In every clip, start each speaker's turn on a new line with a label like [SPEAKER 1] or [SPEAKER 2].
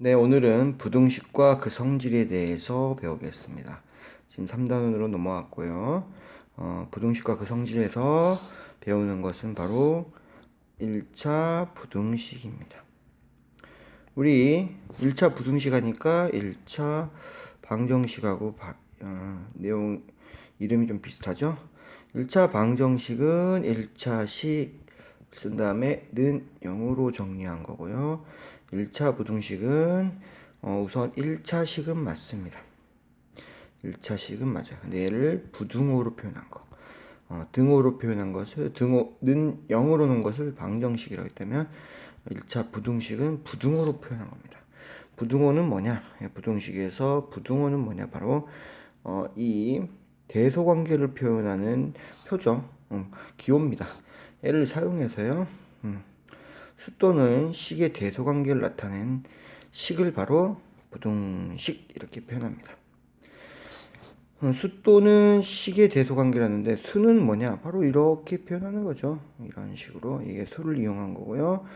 [SPEAKER 1] 네, 오늘은 부등식과 그 성질에 대해서 배우겠습니다. 지금 3단원으로 넘어왔고요. 부등식과 그 성질에서 배우는 것은 바로 1차 부등식입니다. 우리 1차 부등식 하니까 1차 방정식하고 내용 이름이 좀 비슷하죠? 1차 방정식은 1차식 쓴 다음에 는 0으로 정리한 거고요. 1차 부등식은 우선 1차식은 맞습니다. 1차식은 맞아요. 근데 얘를 부등호로 표현한 거. 등호로 표현한 것을 는 0으로 놓은 것을 방정식이라고 했다면 1차 부등식은 부등호로 표현한 겁니다. 부등호는 뭐냐? 부등식에서 부등호는 뭐냐? 바로 이 대소관계를 표현하는 표죠. 기호입니다. 얘를 사용해서요. 수 또는 식의 대소관계를 나타낸 식을 바로 부등식 이렇게 표현합니다. 수 또는 식의 대소관계라는데 수는 뭐냐? 바로 이렇게 표현하는 거죠. 이런 식으로 이게 수를 이용한 거고요.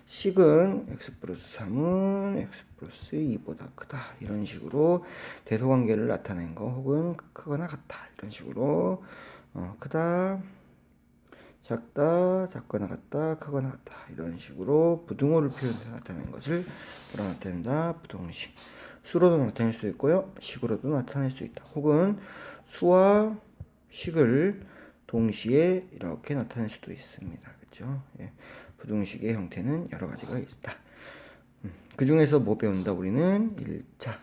[SPEAKER 1] 식은 x 플러스 3은 x 플러스 2보다 크다. 이런 식으로 대소관계를 나타낸 거 혹은 크거나 같다. 이런 식으로 크다, 작다, 작거나 같다, 크거나 같다. 이런 식으로 부등호를 표현해서 나타낸 것을 뭐라 나타낸다? 부등식. 수로도 나타낼 수 있고요. 식으로도 나타낼 수 있다. 혹은 수와 식을 동시에 이렇게 나타낼 수도 있습니다. 그렇죠? 예. 부등식의 형태는 여러 가지가 있다. 그 중에서 뭐 배운다? 우리는 1차.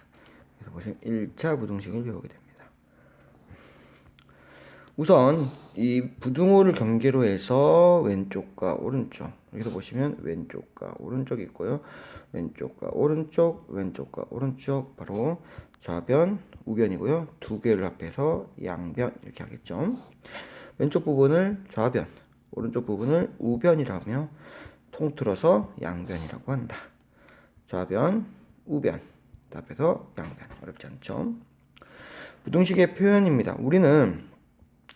[SPEAKER 1] 그래서 보시면 1차 부등식을 배우게 됩니다. 우선 이 부등호를 경계로 해서 왼쪽과 오른쪽, 여기서 보시면 왼쪽과 오른쪽이 있고요. 왼쪽과 오른쪽, 왼쪽과 오른쪽, 바로 좌변, 우변이고요. 두 개를 합해서 양변 이렇게 하겠죠. 왼쪽 부분을 좌변, 오른쪽 부분을 우변이라며 통틀어서 양변이라고 한다. 좌변, 우변 합해서 양변. 어렵지 않죠? 부등식의 표현입니다. 우리는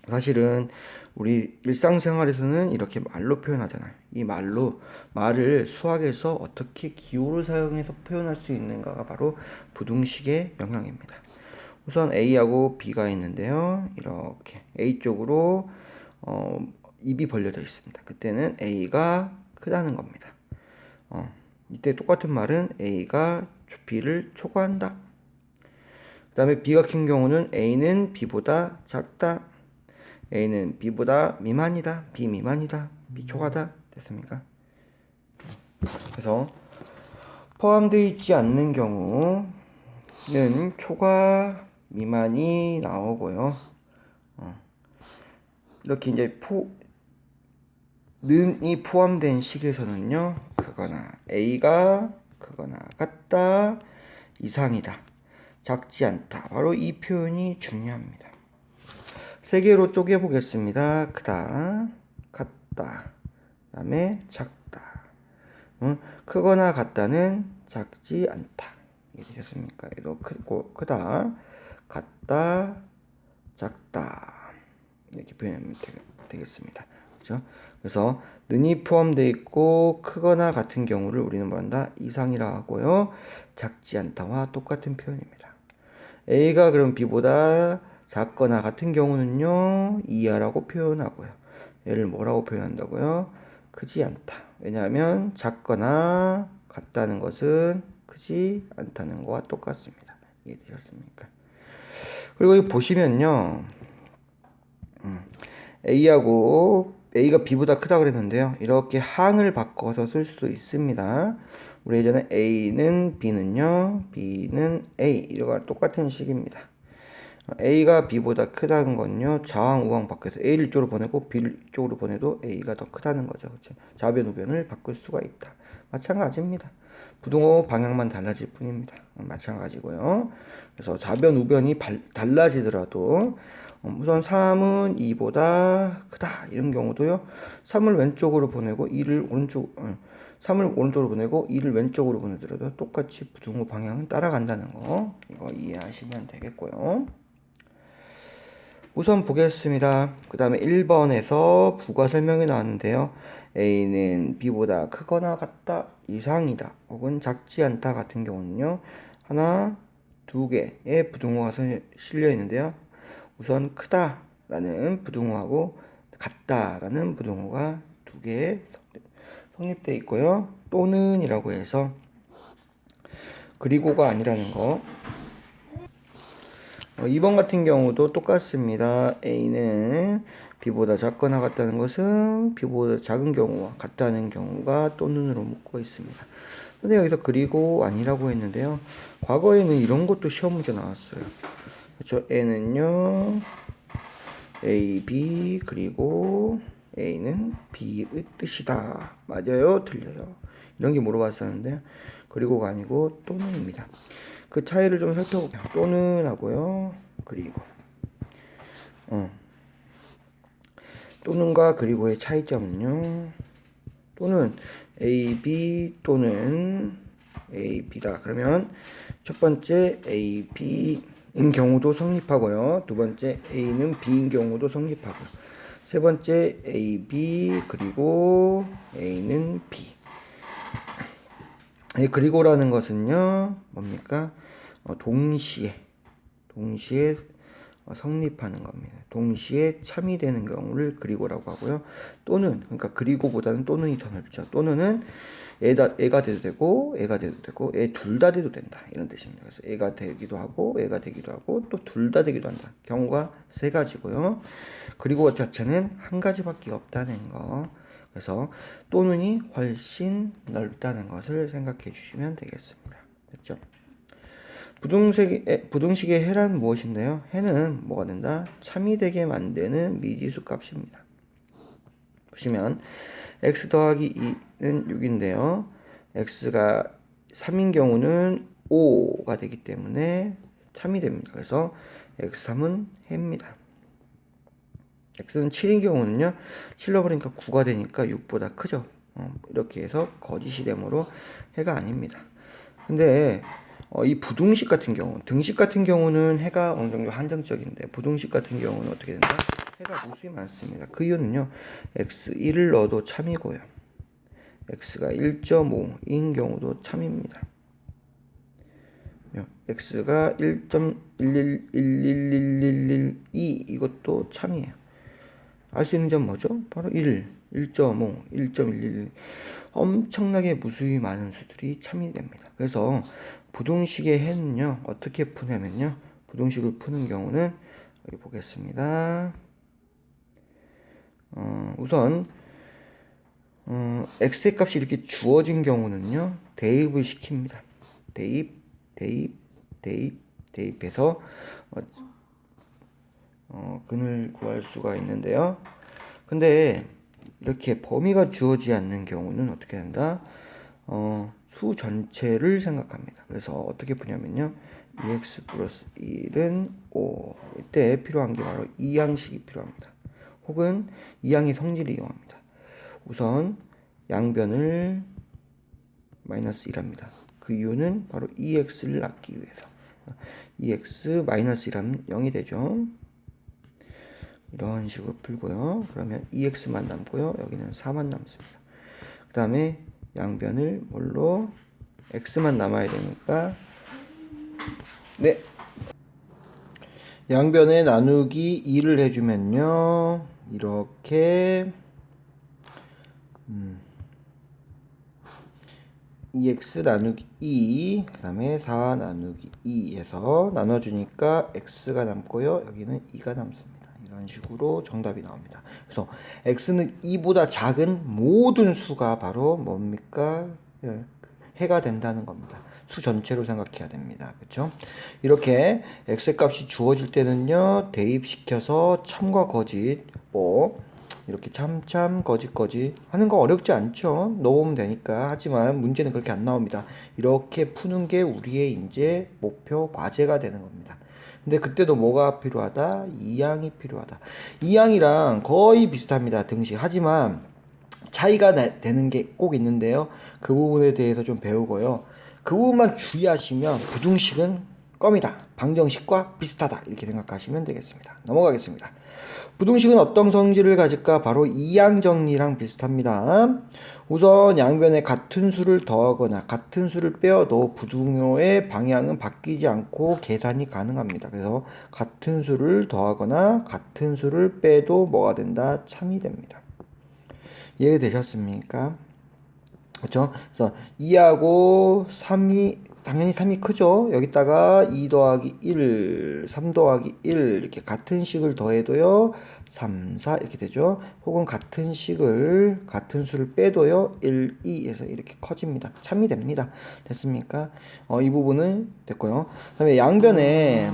[SPEAKER 1] 사실은 우리 일상생활에서는 이렇게 말로 표현하잖아요. 이 말을 수학에서 어떻게 기호를 사용해서 표현할 수 있는가가 바로 부등식의 영역입니다. 우선 A하고 B가 있는데요. 이렇게 A 쪽으로 입이 벌려져 있습니다. 그때는 A가 크다는 겁니다. 이때 똑같은 말은 A가 B를 초과한다. 그 다음에 B 같은 경우는 A는 B보다 작다. A는 B보다 미만이다. B 미만이다. B 초과다. 됐습니까? 그래서 포함되어 있지 않는 경우는 초과 미만이 나오고요. 이렇게 이제 는이 포함된 식에서는요. 크거나 A가 크거나 같다. 이상이다. 작지 않다. 바로 이 표현이 중요합니다. 세 개로 쪼개 보겠습니다. 크다, 같다, 그 다음에 작다. 크거나 같다는 작지 않다. 이해되셨습니까? 이거 크다, 같다, 작다. 이렇게 표현하면 되겠습니다. 그렇죠? 그래서 는이 포함되어 있고 크거나 같은 경우를 우리는 뭐한다? 이상이라 하고요. 작지 않다와 똑같은 표현입니다. A가 그럼 B보다 작거나 같은 경우는요, 이하라고 표현하고요. 얘를 뭐라고 표현한다고요? 크지 않다. 왜냐하면 작거나 같다는 것은 크지 않다는 것과 똑같습니다. 이해되셨습니까? 그리고 여기 보시면요, A가 B보다 크다 그랬는데요. 이렇게 항을 바꿔서 쓸 수 있습니다. 우리 예전에 A는 B는요, B는 A 이거와 똑같은 식입니다. A가 B보다 크다는 건요, 좌왕 우왕 바뀌어서 A를 이쪽으로 보내고 B를 이쪽으로 보내도 A가 더 크다는 거죠. 그렇죠? 좌변 우변을 바꿀 수가 있다. 마찬가지입니다. 부등호 방향만 달라질 뿐입니다. 마찬가지고요. 그래서 좌변 우변이 달라지더라도 우선 3은 2보다 크다 이런 경우도요, 3을 왼쪽으로 보내고 3을 오른쪽으로 보내고 2를 왼쪽으로 보내더라도 똑같이 부등호 방향은 따라간다는 거, 이거 이해하시면 되겠고요. 우선 보겠습니다. 그 다음에 1번에서 부가 설명이 나왔는데요. A는 B보다 크거나 같다. 이상이다 혹은 작지 않다 같은 경우는요, 하나, 두 개의 부등호가 실려 있는데요. 우선 크다 라는 부등호하고 같다 라는 부등호가 두 개 성립되어 있고요. 또는 이라고 해서 그리고가 아니라는 거. 2번 같은 경우도 똑같습니다. A는 B보다 작거나 같다는 것은 B보다 작은 경우와 같다는 경우가 또는으로 묶어 있습니다. 근데 여기서 그리고 아니라고 했는데요. 과거에는 이런 것도 시험 문제 나왔어요. 그렇죠? N은요, A, B, 그리고 A는 B의 뜻이다. 맞아요? 틀려요? 이런 게 물어봤었는데, 그리고가 아니고 또는입니다. 그 차이를 좀 살펴볼게요. 또는 하고요, 그리고. 또는과 그리고의 차이점은요, 또는 A, B 또는 A, B다. 그러면 첫 번째 A, B인 경우도 성립하고요. 두 번째 A는 B인 경우도 성립하고요. 세 번째 A, B 그리고 A는 B. 그리고라는 것은요, 뭡니까? 동시에 성립하는 겁니다. 동시에 참이되는 경우를 그리고라고 하고요. 또는, 그러니까 그리고보다는 또는이 더 넓죠. 또는은 애가 돼도 되고, 애가 돼도 되고, 애 둘 다 돼도 된다. 이런 뜻입니다. 그래서 애가 되기도 하고, 애가 되기도 하고, 또 둘 다 되기도 한다. 경우가 세 가지고요. 그리고 자체는 한 가지밖에 없다는 거. 그래서 또는이 훨씬 넓다는 것을 생각해 주시면 되겠습니다. 됐죠? 부등식의 해란 무엇인데요? 해는 뭐가 된다? 참이 되게 만드는 미지수 값입니다. 보시면 x 더하기 2는 6인데요. x가 3인 경우는 5가 되기 때문에 참이 됩니다. 그래서 x3은 해입니다. x는 7인 경우는요, 7 넣어버리니까 9가 되니까 6보다 크죠. 이렇게 해서 거짓이 되므로 해가 아닙니다. 근데 이 부등식 같은 경우, 등식 같은 경우는 해가 어느 정도 한정적인데, 부등식 같은 경우는 어떻게 된다? 해가 무수히 많습니다. 그 이유는요, x1을 넣어도 참이고요, x가 1.5인 경우도 참입니다. x가 1.111112 이것도 참이에요. 알 수 있는 점 뭐죠? 바로 1.5, 1.11 엄청나게 무수히 많은 수들이 참이 됩니다. 그래서 부등식의 해는요, 어떻게 푸냐면요, 부등식을 푸는 경우는 여기 보겠습니다. 우선 x의 값이 이렇게 주어진 경우는요, 대입을 시킵니다. 대입해서 근을 구할 수가 있는데요. 근데 이렇게 범위가 주어지지 않는 경우는 어떻게 된다? 수 전체를 생각합니다. 그래서 어떻게 푸냐면요, 2x 플러스 1은 5. 이때 필요한 게 바로 이 양식이 필요합니다. 혹은 이 양의 성질을 이용합니다. 우선 양변을 마이너스 1합니다. 그 이유는 바로 2x를 낳기 위해서. 2x 마이너스 1하면 0이 되죠. 이런 식으로 풀고요. 그러면 2x만 남고요. 여기는 4만 남습니다. 그 다음에 양변을 뭘로? x만 남아야 되니까, 네, 양변에 나누기 2를 해주면요, 이렇게 2x 나누기 2, 그 다음에 4 나누기 2에서 나눠주니까 x가 남고요, 여기는 2가 남습니다. 이런 식으로 정답이 나옵니다. 그래서 x는 2보다 작은 모든 수가 바로 뭡니까? 해가 된다는 겁니다. 수 전체로 생각해야 됩니다. 그렇죠? 이렇게 x의 값이 주어질 때는요, 대입시켜서 참과 거짓, 이렇게 참 거짓 하는 거 어렵지 않죠? 넣으면 되니까. 하지만 문제는 그렇게 안 나옵니다. 이렇게 푸는 게 우리의 이제 목표 과제가 되는 겁니다. 근데 그때도 뭐가 필요하다? 이항이 필요하다. 이항이랑 거의 비슷합니다. 등식. 하지만 차이가 되는 게 꼭 있는데요. 그 부분에 대해서 좀 배우고요. 그 부분만 주의하시면 부등식은 껌이다. 방정식과 비슷하다. 이렇게 생각하시면 되겠습니다. 넘어가겠습니다. 부등식은 어떤 성질을 가질까? 바로 이항정리랑 비슷합니다. 우선 양변에 같은 수를 더하거나 같은 수를 빼어도 부등호의 방향은 바뀌지 않고 계산이 가능합니다. 그래서 같은 수를 더하거나 같은 수를 빼도 뭐가 된다? 참이 됩니다. 이해되셨습니까? 그렇죠? 그래서 2하고 3이 당연히 3이 크죠. 여기다가 2 더하기 1, 3 더하기 1 이렇게 같은 식을 더해도요 3, 4 이렇게 되죠. 혹은 같은 식을 같은 수를 빼도요 1, 2 해서 이렇게 커집니다. 참이 됩니다. 됐습니까? 이 부분은 됐고요. 그다음에 양변에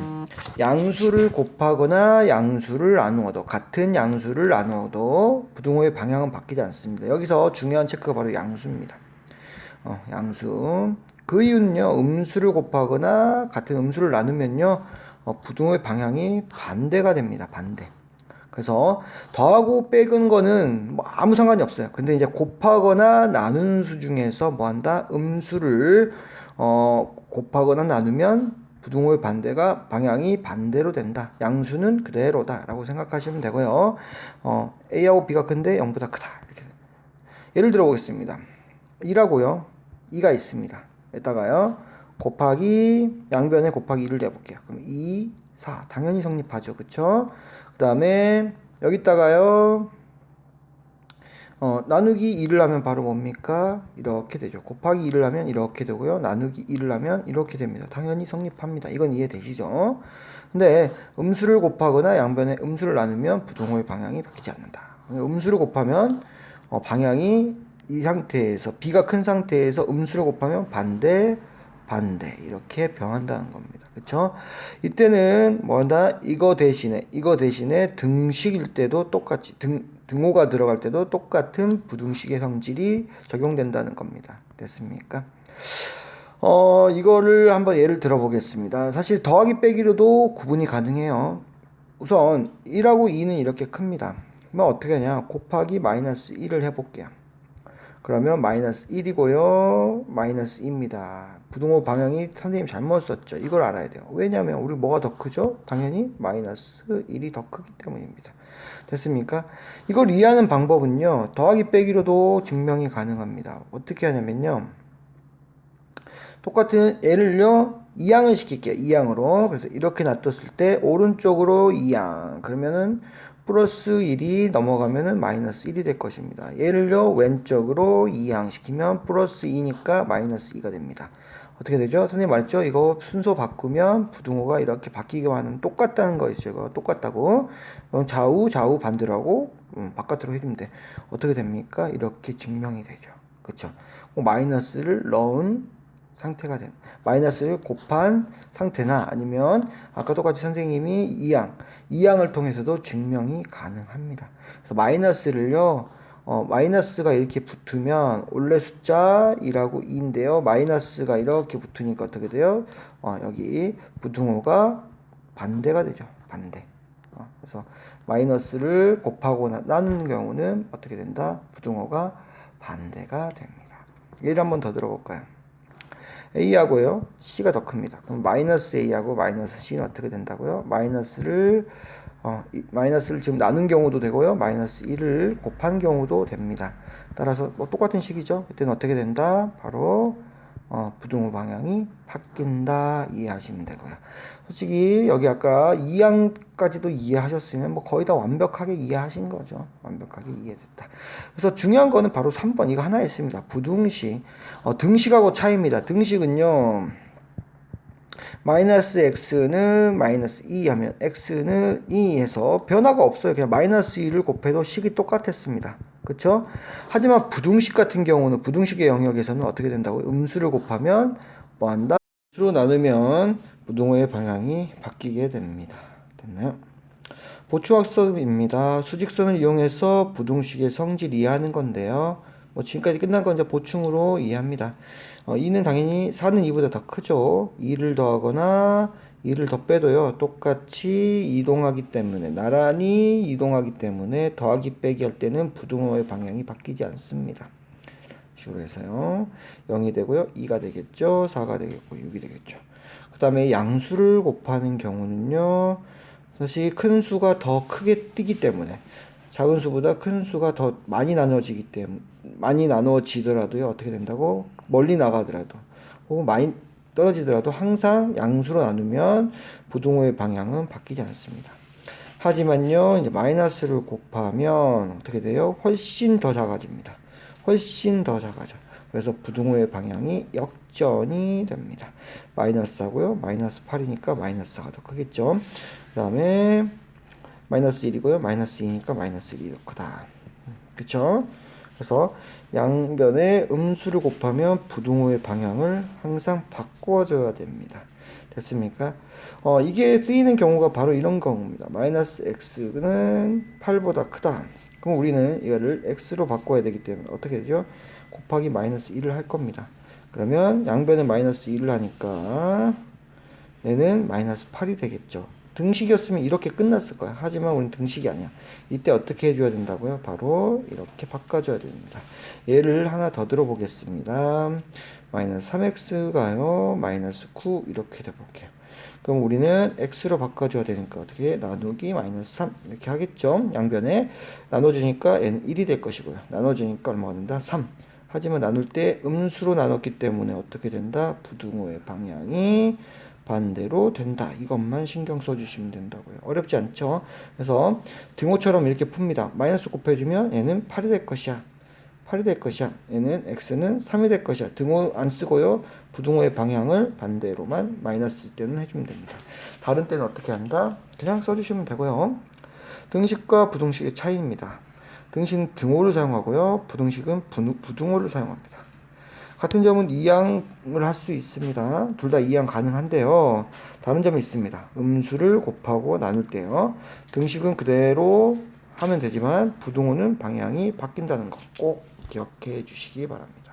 [SPEAKER 1] 양수를 곱하거나 양수를 나누어도 같은 양수를 나누어도 부등호의 방향은 바뀌지 않습니다. 여기서 중요한 체크가 바로 양수입니다. 양수. 그 이유는요, 음수를 곱하거나 같은 음수를 나누면요, 부등호의 방향이 반대가 됩니다. 반대. 그래서 더하고 빼는 거는 뭐 아무 상관이 없어요. 근데 이제 곱하거나 나누는 수 중에서 뭐 한다? 음수를 곱하거나 나누면 부등호의 반대가 방향이 반대로 된다. 양수는 그대로다 라고 생각하시면 되고요. A하고 B가 큰데 0보다 크다. 이렇게. 예를 들어 보겠습니다. 2라고요. 2가 있습니다. 여기다가요. 곱하기 양변에 곱하기 2를 내볼게요. 그럼 2, 4 당연히 성립하죠. 그쵸? 그 다음에 여기다가요. 나누기 2를 하면 바로 뭡니까? 이렇게 되죠. 곱하기 2를 하면 이렇게 되고요. 나누기 2를 하면 이렇게 됩니다. 당연히 성립합니다. 이건 이해되시죠? 근데 음수를 곱하거나 양변에 음수를 나누면 부등호의 방향이 바뀌지 않는다. 음수를 곱하면 방향이 이 상태에서 B가 큰 상태에서 음수를 곱하면 반대 이렇게 변한다는 겁니다. 그쵸? 이때는 뭐다? 이거 대신에 등식일 때도 똑같이 등호가 들어갈 때도 똑같은 부등식의 성질이 적용된다는 겁니다. 됐습니까? 이거를 한번 예를 들어 보겠습니다. 사실 더하기 빼기로도 구분이 가능해요. 우선 1하고 2는 이렇게 큽니다. 그러면 어떻게 하냐? 곱하기 마이너스 1을 해볼게요. 그러면 마이너스 1이고요. 마이너스 2입니다. 부등호 방향이 선생님 잘못 썼죠. 이걸 알아야 돼요. 왜냐하면 우리 뭐가 더 크죠? 당연히 마이너스 1이 더 크기 때문입니다. 됐습니까? 이걸 이해하는 방법은요. 더하기 빼기로도 증명이 가능합니다. 어떻게 하냐면요. 똑같은 얘를요. 2항을 시킬게요. 2항으로. 그래서 이렇게 놔뒀을 때 오른쪽으로 2항. 그러면은 플러스 1이 넘어가면은 마이너스 1이 될 것입니다. 얘를요. 왼쪽으로 2항 시키면 플러스 2니까 마이너스 2가 됩니다. 어떻게 되죠? 선생님 말했죠? 이거 순서 바꾸면 부등호가 이렇게 바뀌기만 하면 똑같다는 거 있죠. 이거 똑같다고. 좌우 반대로 하고 바깥으로 해주면 돼. 어떻게 됩니까? 이렇게 증명이 되죠. 그쵸? 마이너스를 넣은 상태가 된 마이너스를 곱한 상태나 아니면 아까 똑같이 선생님이 2항을 통해서도 증명이 가능합니다. 그래서 마이너스를요. 마이너스가 이렇게 붙으면 원래 숫자 2라고 2인데요. 마이너스가 이렇게 붙으니까 어떻게 돼요? 여기 부등호가 반대가 되죠. 반대. 그래서 마이너스를 곱하고 나누는 경우는 어떻게 된다? 부등호가 반대가 됩니다. 예를 한번 더 들어볼까요? A하고요. C가 더 큽니다. 그럼 마이너스 A하고 마이너스 C는 어떻게 된다고요? 마이너스를 지금 나눈 경우도 되고요. 마이너스 1을 곱한 경우도 됩니다. 따라서 뭐 똑같은 식이죠. 그때는 어떻게 된다? 바로 부등호 방향이 바뀐다 이해하시면 되고요. 솔직히 여기 아까 2항까지도 이해하셨으면 뭐 거의 다 완벽하게 이해하신 거죠. 완벽하게 이해됐다. 그래서 중요한 거는 바로 3번 이거 하나 있습니다. 부등식. 등식하고 차이입니다. 등식은요. 마이너스 x는 마이너스 2 하면 x는 2 해서 변화가 없어요. 그냥 마이너스 2를 곱해도 식이 똑같았습니다. 그쵸? 하지만 부등식 같은 경우는 부등식의 영역에서는 어떻게 된다고요? 음수를 곱하면 뭐 한다? 수로 나누면 부등호의 방향이 바뀌게 됩니다. 됐나요? 보충학습입니다. 수직선을 이용해서 부등식의 성질 이해하는 건데요. 뭐 지금까지 끝난 건 이제 보충으로 이해합니다. 2는 당연히 4는 2보다 더 크죠. 2를 더하거나 2를 더 빼도요. 똑같이 이동하기 때문에 나란히 이동하기 때문에 더하기 빼기 할 때는 부등호의 방향이 바뀌지 않습니다. 식으로 해서요. 0이 되고요. 2가 되겠죠. 4가 되겠고 6이 되겠죠. 그 다음에 양수를 곱하는 경우는요, 사실 큰 수가 더 크게 뜨기 때문에 작은 수보다 큰 수가 더 많이 나눠지기 때문에 많이 나눠지더라도요 어떻게 된다고? 멀리 나가더라도 혹은 많이 떨어지더라도 항상 양수로 나누면 부등호의 방향은 바뀌지 않습니다. 하지만요 이제 마이너스를 곱하면 어떻게 돼요? 훨씬 더 작아집니다. 훨씬 더 작아져. 그래서 부등호의 방향이 역전이 됩니다. 마이너스하고요. 마이너스 8이니까 마이너스가 더 크겠죠. 그 다음에 마이너스 1이고요. 마이너스 2니까 마이너스 1이 더 크다. 그쵸? 그래서 양변에 음수를 곱하면 부등호의 방향을 항상 바꿔줘야 됩니다. 됐습니까? 이게 쓰이는 경우가 바로 이런 경우입니다. 마이너스 x는 8보다 크다. 그럼 우리는 이거를 x로 바꿔야 되기 때문에 어떻게 되죠? 곱하기 마이너스 1을 할 겁니다. 그러면 양변에 마이너스 1을 하니까 얘는 마이너스 8이 되겠죠. 등식이었으면 이렇게 끝났을 거야. 하지만 우리는 등식이 아니야. 이때 어떻게 해줘야 된다고요? 바로 이렇게 바꿔줘야 됩니다. 얘를 하나 더 들어보겠습니다. 마이너스 3x가요. 마이너스 9 이렇게 돼볼게요. 그럼 우리는 x로 바꿔줘야 되니까 어떻게 나누기 마이너스 3 이렇게 하겠죠. 양변에 나눠주니까 얘는 1이 될 것이고요. 나눠주니까 얼마가 된다? 3. 하지만 나눌 때 음수로 나눴기 때문에 어떻게 된다? 부등호의 방향이 반대로 된다. 이것만 신경 써주시면 된다고요. 어렵지 않죠? 그래서 등호처럼 이렇게 풉니다. 마이너스 곱해주면 얘는 8이 될 것이야. 8이 될 것이야. 얘는 x는 3이 될 것이야. 등호 안 쓰고요. 부등호의 방향을 반대로만 마이너스 때는 해주면 됩니다. 다른 때는 어떻게 한다? 그냥 써주시면 되고요. 등식과 부등식의 차이입니다. 등식은 등호를 사용하고요. 부등식은 부등호를 사용합니다. 같은 점은 이항을 할 수 있습니다. 둘 다 이항 가능한데요. 다른 점이 있습니다. 음수를 곱하고 나눌 때요. 등식은 그대로 하면 되지만 부등호는 방향이 바뀐다는 거 꼭 기억해 주시기 바랍니다.